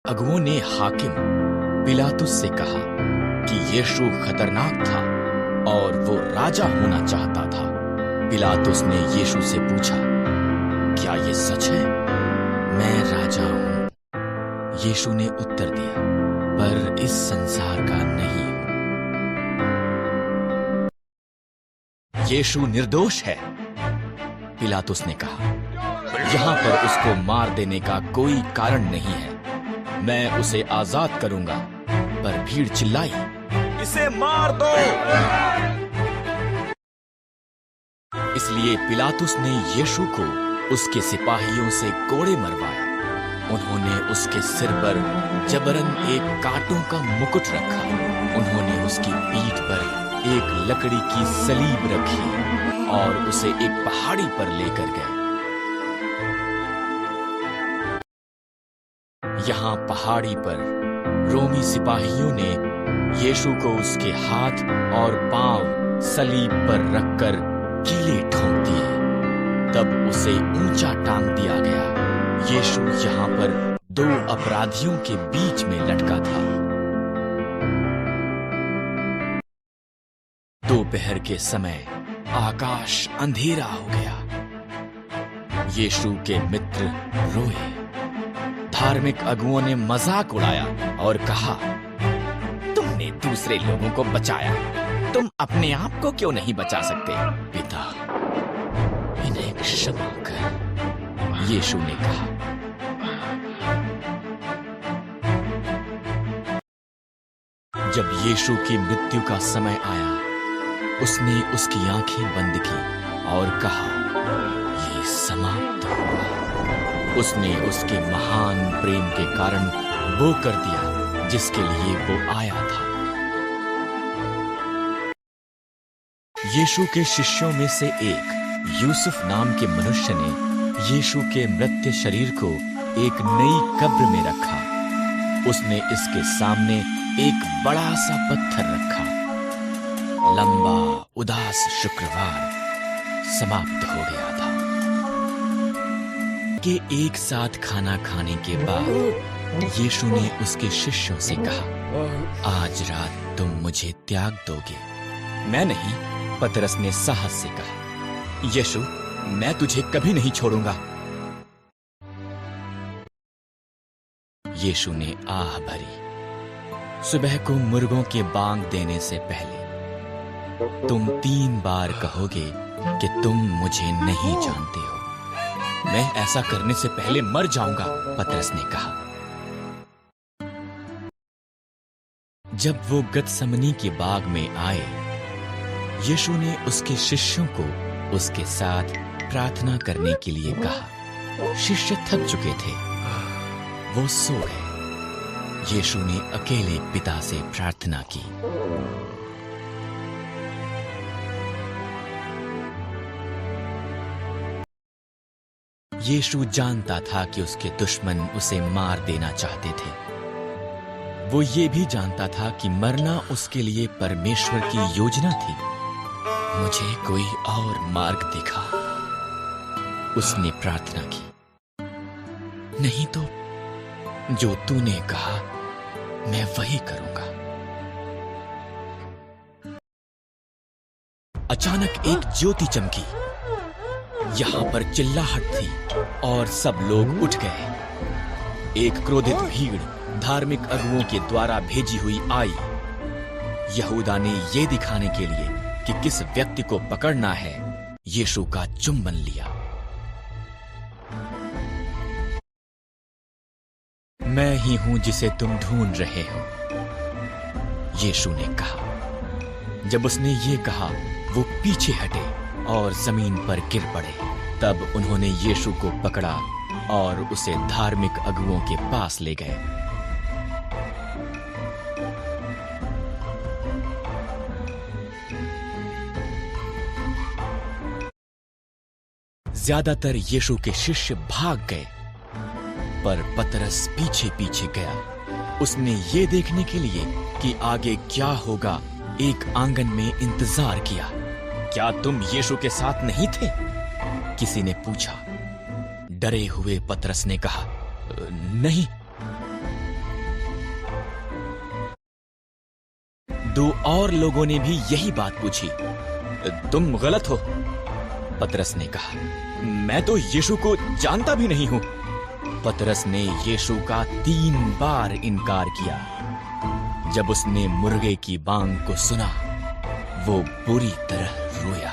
अगुओं ने हाकिम पिलातुस से कहा कि यीशु खतरनाक था और वो राजा होना चाहता था। पिलातुस ने यीशु से पूछा, क्या ये सच है? मैं राजा हूं। यीशु ने उत्तर दिया, पर इस संसार का नहीं हूं। यीशु निर्दोष है, पिलातुस ने कहा। यहां पर उसको मार देने का कोई कारण नहीं है। मैं उसे आजाद करूंगा। पर भीड़ चिल्लाई, इसे मार दो। इसलिए पिलातुस ने यीशु को उसके सिपाहियों से कोड़े मरवाए। उन्होंने उसके सिर पर जबरन एक कांटों का मुकुट रखा। उन्होंने उसकी पीठ पर एक लकड़ी की सलीब रखी और उसे एक पहाड़ी पर लेकर गए। यहां पहाड़ी पर रोमी सिपाहियों ने यीशु को उसके हाथ और पांव सलीब पर रखकर कीले ठोक दिए। तब उसे ऊंचा टांग दिया गया। यीशु यहां पर दो अपराधियों के बीच में लटका था। दोपहर के समय आकाश अंधेरा हो गया। यीशु के मित्र रोए। धार्मिक अगुओं ने मजाक उड़ाया और कहा, तुमने दूसरे लोगों को बचाया, तुम अपने आप को क्यों नहीं बचा सकते? पिता, इन्हें क्षमा कर, यीशु ने कहा। जब यीशु की मृत्यु का समय आया, उसने उसकी आंखें बंद की और कहा, ये समाप्त हुआ। उसने उसके महान प्रेम के कारण वो कर दिया जिसके लिए वो आया था। यीशु के शिष्यों में से एक यूसुफ नाम के मनुष्य ने यीशु के मृत शरीर को एक नई कब्र में रखा। उसने इसके सामने एक बड़ा सा पत्थर रखा। लंबा उदास शुक्रवार समाप्त हो गया था। के एक साथ खाना खाने के बाद यीशु ने उसके शिष्यों से कहा, आज रात तुम मुझे त्याग दोगे? मैं नहीं, पतरस ने साहस से कहा। यीशु, मैं तुझे कभी नहीं छोड़ूंगा। यीशु ने आह भरी। सुबह को मुर्गों के बांग देने से पहले तुम 3 बार कहोगे कि तुम मुझे नहीं जानते हो। मैं ऐसा करने से पहले मर जाऊंगा, पतरस ने कहा। जब वो गतसमनी के बाग में आए, यीशु ने उसके शिष्यों को उसके साथ प्रार्थना करने के लिए कहा। शिष्य थक चुके थे, वो सो गए। यीशु ने अकेले पिता से प्रार्थना की। यीशु जानता था कि उसके दुश्मन उसे मार देना चाहते थे। वो ये भी जानता था कि मरना उसके लिए परमेश्वर की योजना थी। मुझे कोई और मार्ग दिखा, उसने प्रार्थना की। नहीं तो जो तूने कहा मैं वही करूंगा। अचानक एक ज्योति चमकी। यहां पर चिल्लाहट थी और सब लोग उठ गए। एक क्रोधित भीड़ धार्मिक अगुओं के द्वारा भेजी हुई आई। यहूदा ने यह दिखाने के लिए कि किस व्यक्ति को पकड़ना है, यीशु का चुंबन लिया। मैं ही हूं जिसे तुम ढूंढ रहे हो, यीशु ने कहा। जब उसने ये कहा, वो पीछे हटे और जमीन पर गिर पड़े। तब उन्होंने यीशु को पकड़ा और उसे धार्मिक अगुओं के पास ले गए। ज्यादातर यीशु के शिष्य भाग गए, पर पतरस पीछे पीछे गया। उसने ये देखने के लिए कि आगे क्या होगा, एक आंगन में इंतजार किया। क्या तुम यीशु के साथ नहीं थे? किसी ने पूछा। डरे हुए पतरस ने कहा, नहीं। दो और लोगों ने भी यही बात पूछी। तुम गलत हो, पतरस ने कहा। मैं तो यीशु को जानता भी नहीं हूं। पतरस ने यीशु का 3 बार इनकार किया। जब उसने मुर्गे की बांग को सुना, वो बुरी तरह रोया।